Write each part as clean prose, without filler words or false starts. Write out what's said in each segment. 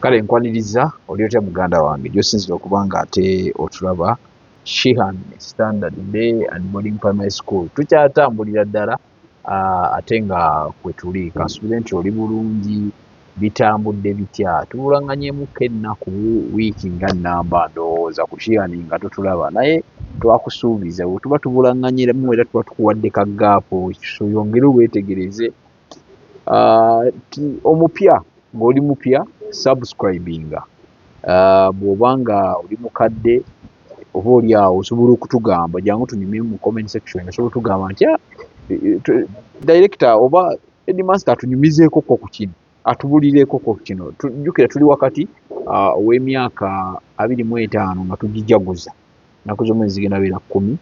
Kale nkwaniriza oli otya muganda wange gy'osinzira okuba nga ate otulaba Shehan Standard Day and Boarding Primary School. Tukyatambulira ddala ate nga kwe tuli kansuubire nti oli bulungi, bitambudde bitya. Tubulanganyemukko ennaku wiiki nga nnamba ndowooza ku Shehan nga totulaba, naye twakusuubiza bwe tuba tubulanganyiramu era tuba tukuwadde ka gaapu yongere weetegereze. Omupya ng'oli mupya subscribinga. Bw'obanga oli mukadde oba oli awo osobola okutugamba, jangu tunyumye mu comment section osobola okutugamba nti director oba headmaster atunyumizeeko ku kino, atubulireeko ku kino. Tujjukira tuli wakati ow'emyaka 25 nga tugijaguza, ennaku z'omwezi zigenda beera 10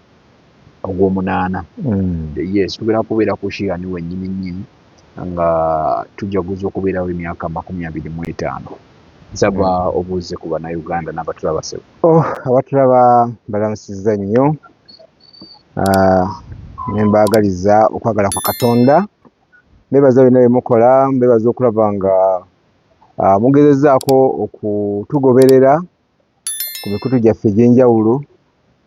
ogw'omunaana. Yes, tugenda kubeera ku Shehan wennyini nnyini nga tujaguza okubeerawo emyaka 25. Nsaba obuuze ku bannayuganda n'abatulaba sebo. Abatulaba balamusizza nnyo, ne mbaagaliza okwagala kwa Katonda. Mbebaza byonna bye mukola, mbebaza okulaba nga mugezezzaako okutugoberera ku mikutu gyaffe egy'enjawulo.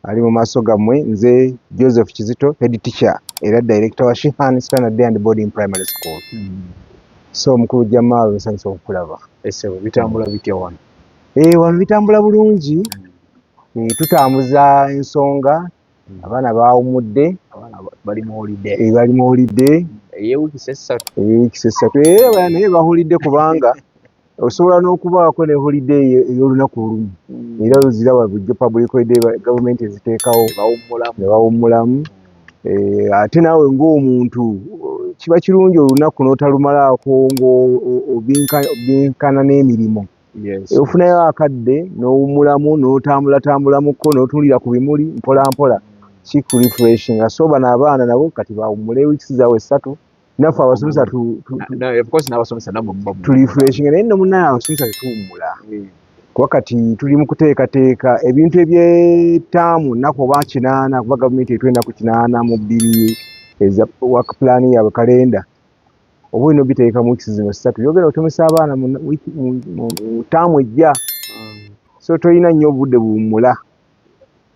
Ali mu maaso gammwe nze Joseph Kizito, head teacher era director wa Shehan Standard Day and Boarding Primary School. So mukulu Jamal, nsanyusa okukulaba. Esebo bitambula bitya wano? Wano bitambula bulungi. Tutambuza ensonga, abaana baawumudde, Abaana bali mu holiday. bali mu holiday. Wiiki essatu. Wiiki essatu. Era naye bahulidde kubanga osobola n'okubaako ne holiday ey'olunaku olumu. Era luzira wabujjo public holiday gavumenti eziteekawo ne bawummulamu. Ate naawe ng'omuntu kiba kirungi olunaku n'otalumalaako ng'obinkana n'emirimu. Yes. Ofunayo akadde n'owummulamu n'otambulatambulamuko n'otuulira ku bimuli mpola mpola, kiku refreshing. So bano abaana nabo kati bawummule wiiki zaabwe essatu. Naffe abasomesa refreshing, naye nno munnaye abasomesa tetuwummula. Kuba kati tuli mu kuteekateeka ebintu eby'ettaamu nnaku oba 8, kuba gavumenti etwenda ku 8 mu 2 eza work plan yaabwe kalenda. Oba olina obiteeka mu wiiki zino 3 byogenda otomesa abaana mu ttaamu ejja. So tolina nnyo obudde buwummula.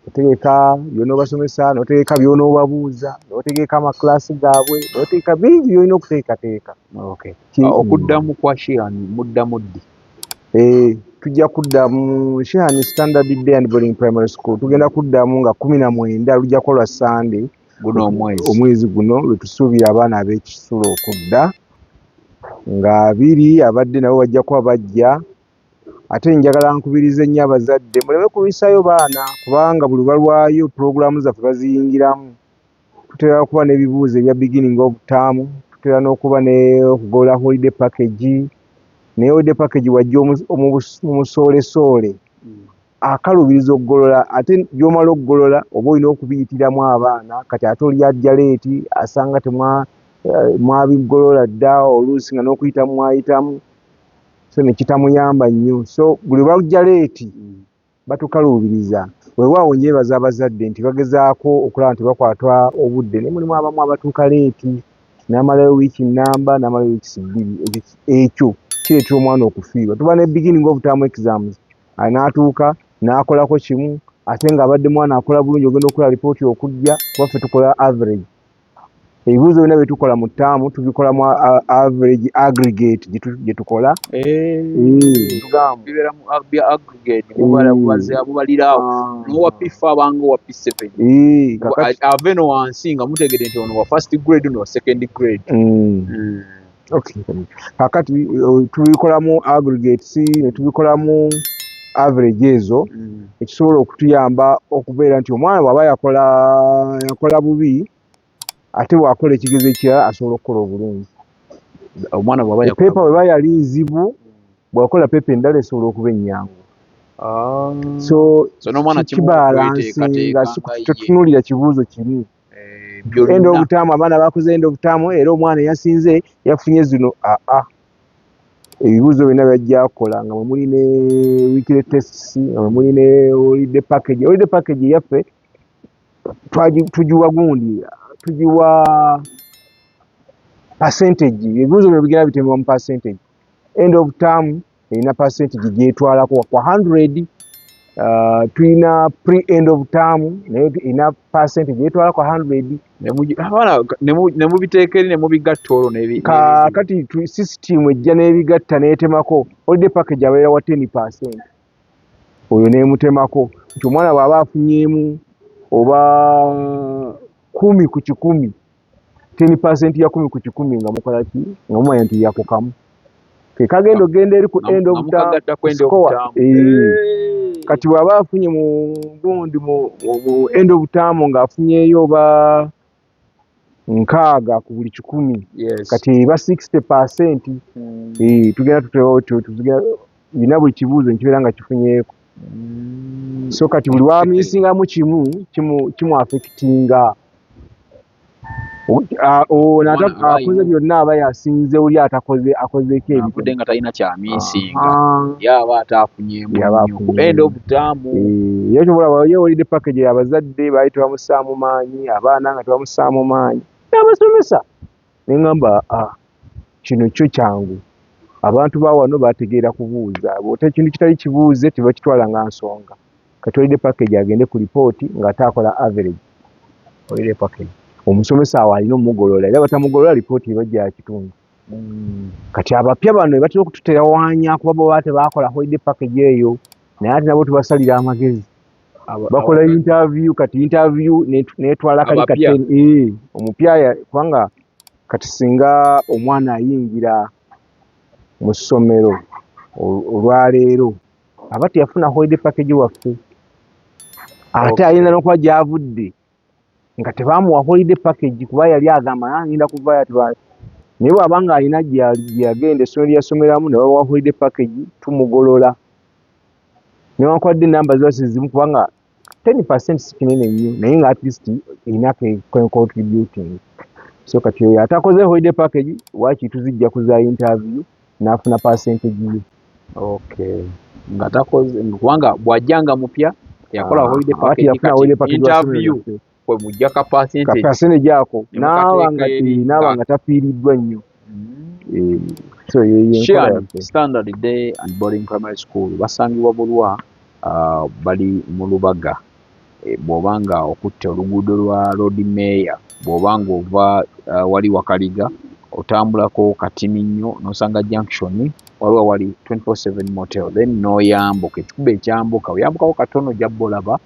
Otegeka by'onoobasomesa, n'otegeka by'onoobabuuza, n'otegeka amaklaasi gaabwe, n'otegeka bingi by'olina okuteekateeka. Okuddamu kwa Shehan muddamu ddi? Tujja kuddamu Shehan Standard Day and Boarding Primary School. Tugenda kuddamu nga 19 lujja kuba lwa Sunday guno omwezi guno lwe tusuubira abaana ab'ekisulo okudda, nga 2 abadde nabo bajja kuba bajja. Ate njagala nkubirize nnyo abazadde muleme kubisayo baana, kubanga buli balwayo puroguramu zaffe baziyingiramu. Tutera kuba n'ebibuuzo ebya beginning of term, tutera n'okuba n'okugola holiday package. Naye holiday package wajja mu musolesoole akalubiriza okugolola, ate by'omala okugolola oba olina okubiyitiramu abaana. Kati ate oli ajja leeti asanga mwabigolola dda, oluusi nga n'okuyitamu mwayitamu, so ne kitamuyamba nnyo. So buli bajja leeti batukaluubiriza. Weewaawo njebaza abazadde nti bagezaako okulaba nti bakwata obudde, naye mulimu abamu abatuuka leeti n'amalayo wiiki nnamba n'amalayo wiiki 2. Ekyo kireetera omwana okufiirwa. Tuba ne beginning of term exams, n'atuuka n'akolako kimu, ate ng'abadde mwana akola bulungi ogenda okola lipooti okujja. Kubaffe tukola average. Ebibuuzo byonna bye tukola mu ttaamu tubikolamu average aggregate gye tukola. Bibeera mu aggregate mubalira awo n'owa P5 abanga owa P7 ave no wansi nga mutegedde nti ono wa first grade no wa second grade. Kakati tubikolamu aggregates ne tubikolamu average ezo, ekisobola okutuyamba okubeera nti omwana bw'aba yakola bubi ate bw'akola ekigezo ekirala asobola okukola obulungi. Omwana bw'aba pepa bw'eba yali nzibu, bw'akola pepa endala esobola okuba ennyangu. So kibalansinga, tetutunuulira kibuuzo kimu. End of term abaana bakoze end of term era omwana eyasinze yafunye zino. Ebibuuzo byonna byajja akola nga mwe muli ne weekly tests, nga mwe muli ne holiday package. Holiday package yaffe tugiwa gundi, tugiwa percentage. Ebibuuzo bino bigenda bitembwa mu percentage. End of term erina percentage gyetwalako kwa 100 tulina pre-end of term naye erina percentage gyetwala kwa 100 ne mubiteeka eri ne mubigatta olwo kati system ejja n'ebigatta n'etemako holiday package abeera wa 10%. Oyo n'emutemako nti omwana bw'aba afunyeemu oba 10 ku 100 10% ya 10 ku 100 nga mukola ki nga mumanya nti yakokamu kagenda ogenda eri ku end of kati bw'aba afunye mu gundi mu end of term ng'afunyeyo oba 6 ku buli 100 kati eba 60%. Tugenda bina buli kibuuzo nkibeera nga kifunyeeko so kati buli wamiisingamu kimu affectinga akoze byonna aba yasinze oli akozeeko ebikudde nga talina kyamiisinga yaba ataafunyeemu ku end of term. Ye kyobulaba yewolidde package abazadde baali tebamussaamu maanyi abaana nga tebamussaamu maanyi n'abasomesa ne ŋŋamba kino kyo kyangu abantu ba wano bategeera kubuuza bw'ota ekintu kitali kibuuze tebakitwala nga nsonga kati olidde package agende ku lipooti ng'ate akola average olidde package omusomesa awo alina omugolola era batamugolola lipooti ebajja yakitundu. Kati abapya bano batera okututerawaanya kuba bo tebakola holiday package eyo naye ate nabo tubasalira amagezi bakola interview kati interview netwala kali omupya kubanga kati singa omwana ayingira mu ssomero olwaleero aba teyafuna holiday package waffe ate ayinza n'okuba gy'avudde nga tebamuwa holiday package kuba yali agamba ngenda kuvayo naye bw'aba nga alina gyeyagenda essomero lyasomeramu ne babawa holiday package tumugolola newankubadde enamba ziba si zimu kubanga 10% si kinene nnyo naye nga at least erina contributing so kati oyo atakoze holiday package waaki tuzijja kuza interview n'afuna percentage ye. Nga takoze kubanga bw'ajjanga mupya yakola holiday package interview kwe mujja ka percentage ako naaba nga tafiiriddwa nnyo. Standard Day and Boarding Primary School basangibwa Bulwa bali mu Lubaga. Bw'obanga okutte oluguudo lwa Road Mayor bw'obanga ova wali Wakaliga otambulako katini nnyo n'osanga junction waliwo wali 24/7 motel then n'oyambuka ekikuba ekyambuka oyambukawo katono ojja bolaba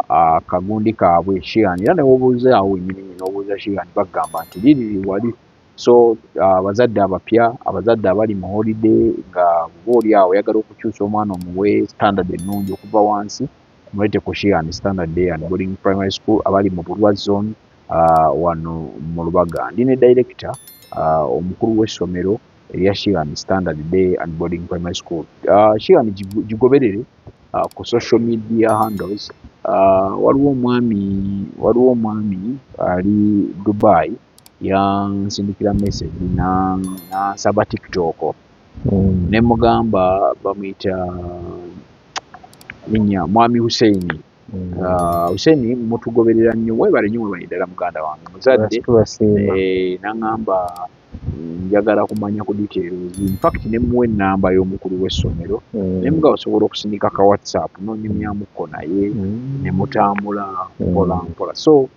akagundi kaabwe Shiran era ne wobuuza awo wennyini n'obuuza Shiran bagamba nti liri wali. So abazadde abapya abazadde abali mu holiday nga oli awo oyagala okukyusa omwana omuwe standard ennungi okuva wansi mulete ku Shiran Standard Day and Boarding Primary School abali mu Bulwa Zone wano mu Lubaga. Ndi ne director omukulu w'essomero erya Shiran Standard Day and Boarding Primary School. Shiran gigoberere ku social media handles. Waliwo omwami ali Dubai yansindikira message nasaba TikTok ne mugamba bamuyita linnya Mwami Hussein. Hussein mutugoberera nnyo webale nnyo webale ddala muganda wange muzadde naŋŋamba njagala kumanya ku details in fact ne muwe ennamba y'omukulu w'essomero ne mugaba osobola okusindika ka WhatsApp n'onyumyamukko naye ne mutambula mpola mpola. So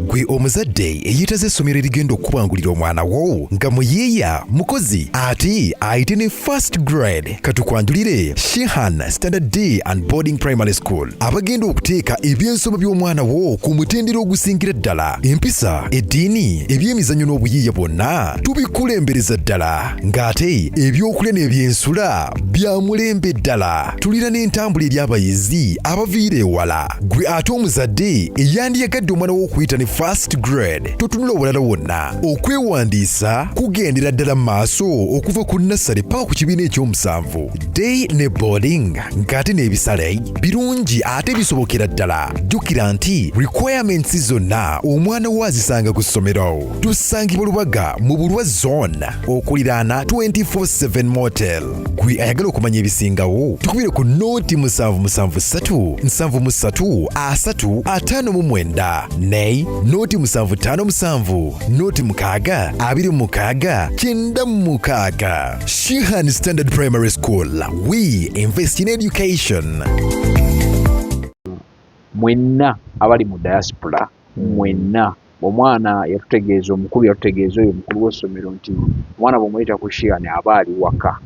gwe omuzadde eyeetaze essomero erigenda okukubangulira omwana wo nga muyiiya mukozi ate ayite ne first grade katukwanjulire Shihan Standard Day and Boarding Primary School abagenda okuteeka ebyensoma by'omwana wo ku mutendera ogusingira ddala empisa eddiini ebyemizannyo n'obuyiiya bwonna tubikulembereza ddala ng'ate ebyokulya n'ebyensula bya mulembe ddala tulira n'entambula eri abayizi abaviira ewala. Gwe ate omuzadde eyandiyagadde omwana wo okuyita ne first grade totunula obulala wonna okwewandiisa kugendera ddala mu maaso okuva ku nassale paka ku kibiina eky'omusanvu. Day ne boarding ng'ate n'ebisale birungi ate bisobokera ddala. Jjukira nti requirements zonna omwana wo azisanga ku ssomero. Tusangibwa Lubaga mu Bulwa Zone okuliraana 24/7 motel. Gwe ayagala okumanya ebisingawo tukubire ku nooti 773 73 30 59 mwenda nei noti 757 noti 626 9 Shihan Standard Primary School. We invest in education. Mwenna abali mu diaspora mwenna omwana yatutegeeza omukulu yatutegeeza oyo omukulu w'essomero nti omwana bw'omuyita ku Shihan aba ali waka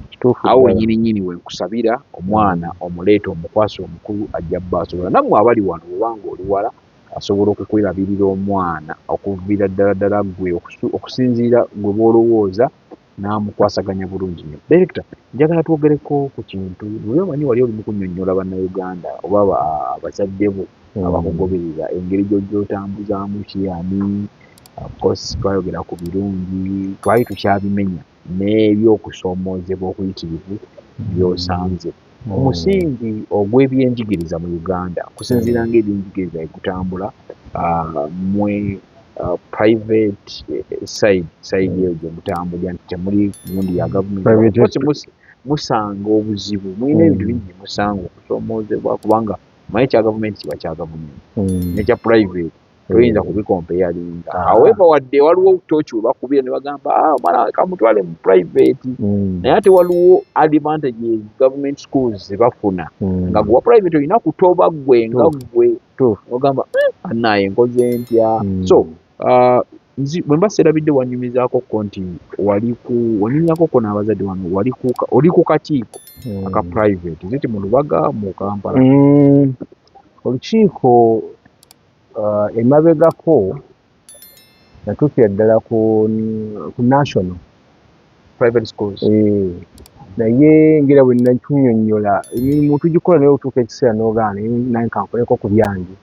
awo nyini we nkusabira omwana omuleeta omukwasa omukulu ajja baasobola nammwe abali wano obanga oli wala asobola okukwerabirira omwana okuviira ddala gwe okusinziira gwe b'olowooza n'amukwasaganya bulungi nnyo. Director, njagala twogereko ku kintu lwe omanyi wali oli mu kunnyonnyola bannayuganda oba abazadde bo abakugoberera engeri gy'otambuzaamu Shihan. Of course twayogera ku birungi twali tukyabimenya n'ebyokusoomoozebwa okuyitirivu by'osanze. Omusingi ogw'ebyenjigiriza mu Uganda kusinziira ng'ebyenjigiriza egutambula mwe private side eyo gye mutambulira nti temuli gundi ya gavumenti musanga obuzibu mulina ebintu bingi musanga okusoomoozebwa kubanga manyi kya gavumenti kiba kya gavumenti nekya private toyinza kubikompeyalinga. However wadde waliwo obutooki bwe bakubira ne bagamba omwana kamutwale mu private naye ate waliwo advantages government schools ze bafuna nga gwa private olina kutoba gwe nga gwe ogamba annaye nkoze ntya. So bwe mba serabidde wanyumizaako nti wanyumyako n'abazadde wano oli ku kakiiko aka private ziti mu Lubaga mu Kampala. Olukiiko emabegako natuukira ddala ku national private schools naye ngera bwe nakunnyonnyola emirimu tugikola naye otuuka ekiseera n'ogaana naye kankoleko ku byange.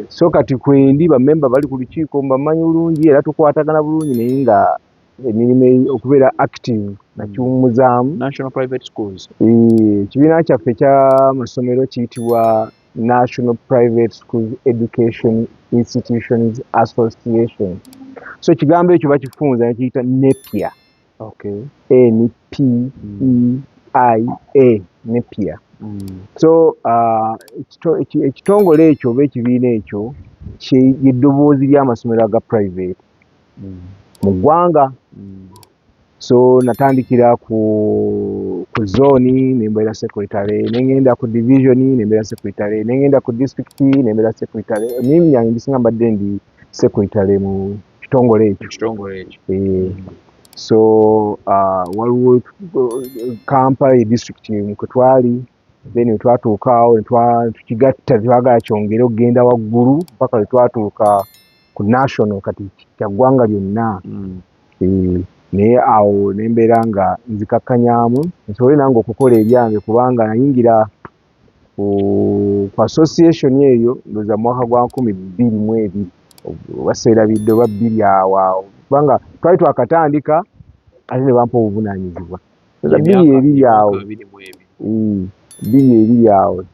So kati kwendi bammemba bali ku lukiiko mbamanyi bulungi era tukwatagana bulungi naye nga emirimu okubeera active nakiwummuzaamu. National Private Schools ekibiina kyaffe ky'amasomero kiyitibwa National Private Schools Education Institutions Association. So ekigambo ekyo bakifunza nekiyita NEPIA. Okay. NPEIA NEPIA. So ekitongole ekyo oba ekibiina ekyo ky'eddoboozi ly'amasomero aga private mu ggwanga. So natandikira ku zone nembeera secretary, nengenda ku division nembeera secretary, nengenda ku district nembeera secretary. Mimi yange ndisinga mbadde ndi secretary mu kitongole ekyo. So waliwo Kampala district kwe twali then twatuukaawo tukigatta twagala kyongere okugenda waggulu mpaka lwe twatuuka ku national kati kya ggwanga lyonna. Naye awo nembeera nga nzikakkanyaamu nsobole nange okukola ebyange kubanga nayingira ku association eyo ndowooza mwaka gwa 2022 waseerabidde oba 2 awo kubanga twali twakatandika ate ne bampa obuvunaanyizibwa 2 awo 2 awo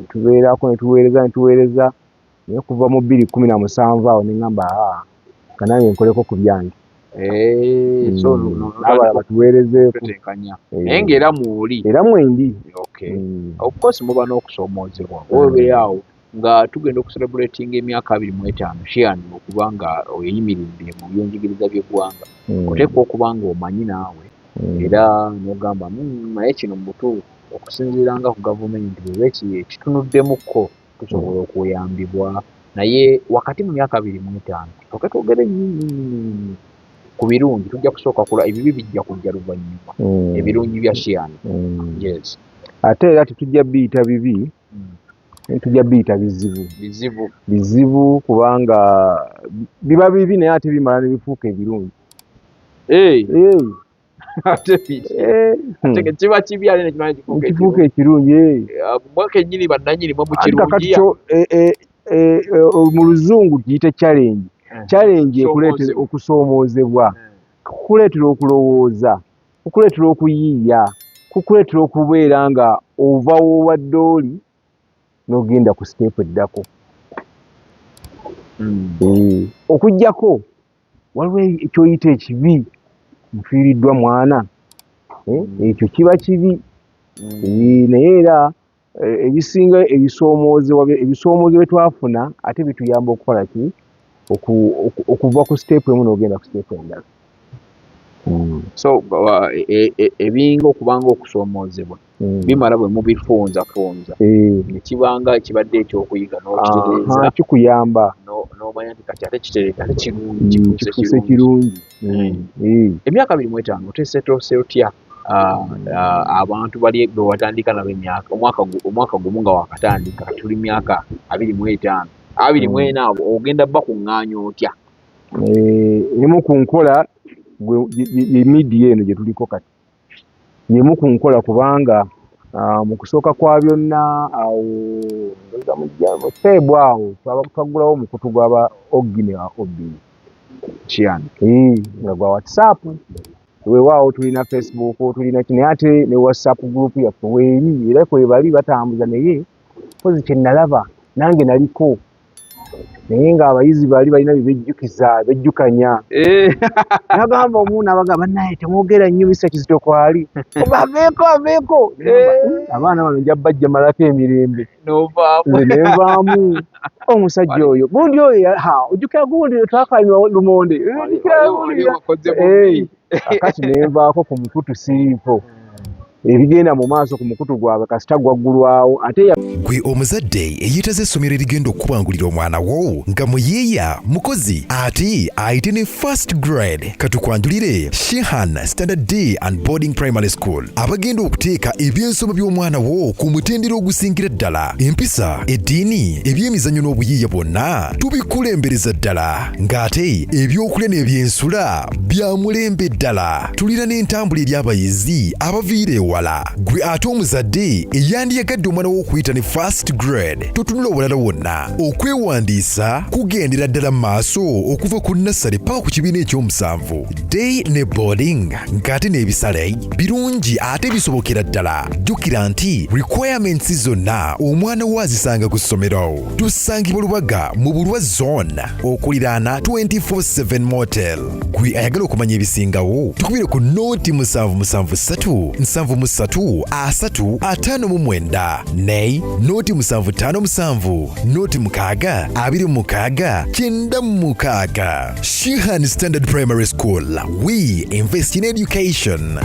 tubeerako netuweereza naye kuva mu 2017 awo neŋŋamba kanange nkoleko ku byange. So n'abalala batuweerezeeko naye ng'era mwoli era mwendi. Of course muba n'okusoomoozebwa obeere awo nga tugenda okucelebratinga emyaka 25 Shihan okuba nga oyimiridde mu byenjigiriza by'eggwanga oteekwa okuba nga omanyi naawe era n'ogamba naye kino mu butuufu okusinziira nga ku gavumenti bweba ekitunuddemukko tusobola okuyambibwa. Naye wakati mu myaka 25 toke twogere ku birungi tujja kusooka kula ebibi bijja kujja luvannyuma ebirungi bya Shihan. Yes. Ate era tetujja biyita bibi tujja biyita bizibu kubanga biba bibi naye ate bimala ne bifuuka ebirungi. Ate kiba kibi ate nekifuuka ekirungi. Mwaka ennyini bannannyini mwe mukirungiya mu luzungu kiyite challenge ekuleetera okusoomoozebwa, kukuleetera okulowooza, kukuleetera okuyiiya, kukuleetera okubeera nga ova w'obadde oli n'ogenda ku siteepu eddako. Okuggyako waliwo ekyoyita ekibi nfiiriddwa mwana ekyo kiba kibi. Naye era ebisinga ebisoomoozo bye twafuna ate bituyamba okukola ki okuva ku step emu n'ogenda ku step endala. So ebinga okubanga okusoomoozebwa bimala bwe mubifunzafunza ne kibanga kibadde ekyokuyiga n'okitereeza kikuyamba n'omanya nti kati ate kitereeza ate kirungi kifuuse kirungi. Emyaka 25 oteeseteese otya abantu bali be watandika nabo emyaka omwaka gumu nga wakatandika tuli myaka 25 24 ogenda bakuŋŋaanya otya? Emu ku nkola ye media eno gye tuliko kati yemu ku nkola kubanga mu kusooka kwa byonna awo mu February awo twaggulawo omukutu gw'aba Oggi ne Obbi nga gwa WhatsApp. Weewaawo tulina Facebook tulina naye ate ne WhatsApp group yaffe weeri era kwe bali batambuza naye mpozi kye nalaba nange naliko naye ng'abayizi bali balina bye bejjukanya. Nagamba omuntu abaga bannaye temwogera nnyo Mr. Kizito kwali aveeko abaana bano nja bajja malako emirembe nze ne nvaamu omusajja oyo gundi oyo ojjukira gundi twakanywa lumonde kakati ne nvaako ku mukutu siriiko ebigenda mu maaso ku mukutu gwabwe kasita gwaggulwawo ate gwe omuzadde eyeetaze essomero erigenda okubangulira omwana wo nga muyiiya mukozi ate ayite ne first grade katukwanjulire Shehan Standard Day and Boarding Primary School abagenda okuteeka ebyensoma by'omwana wo ku mutendera ogusingira ddala empisa eddiini ebyemizannyo n'obuyiiya bwonna tubikulembereza ddala ng'ate ebyokulya n'ebyensula bya mulembe ddala tulina n'entambula eri abayizi abaviire wala gwe ate omuzadde eyandiyagadde omwana wo okuyita ne first grade totunula obulala wonna okwewandiisa kugendera ddala mu maaso okuva ku nassale paka ku kibiina ekyomusanvu day ne boarding ng'ate n'ebisale birungi ate bisobokera ddala jjukira nti requirements zonna omwana wo azisanga ku ssomero tusangibwa Lubaga mu Bulwa zone okuliraana 24/7 motel gwe ayagala okumanya ebisingawo tukubire ku nooti 773 359 ne nooti 757 nooti 626 Shehan Standard Primary School. We invest in education.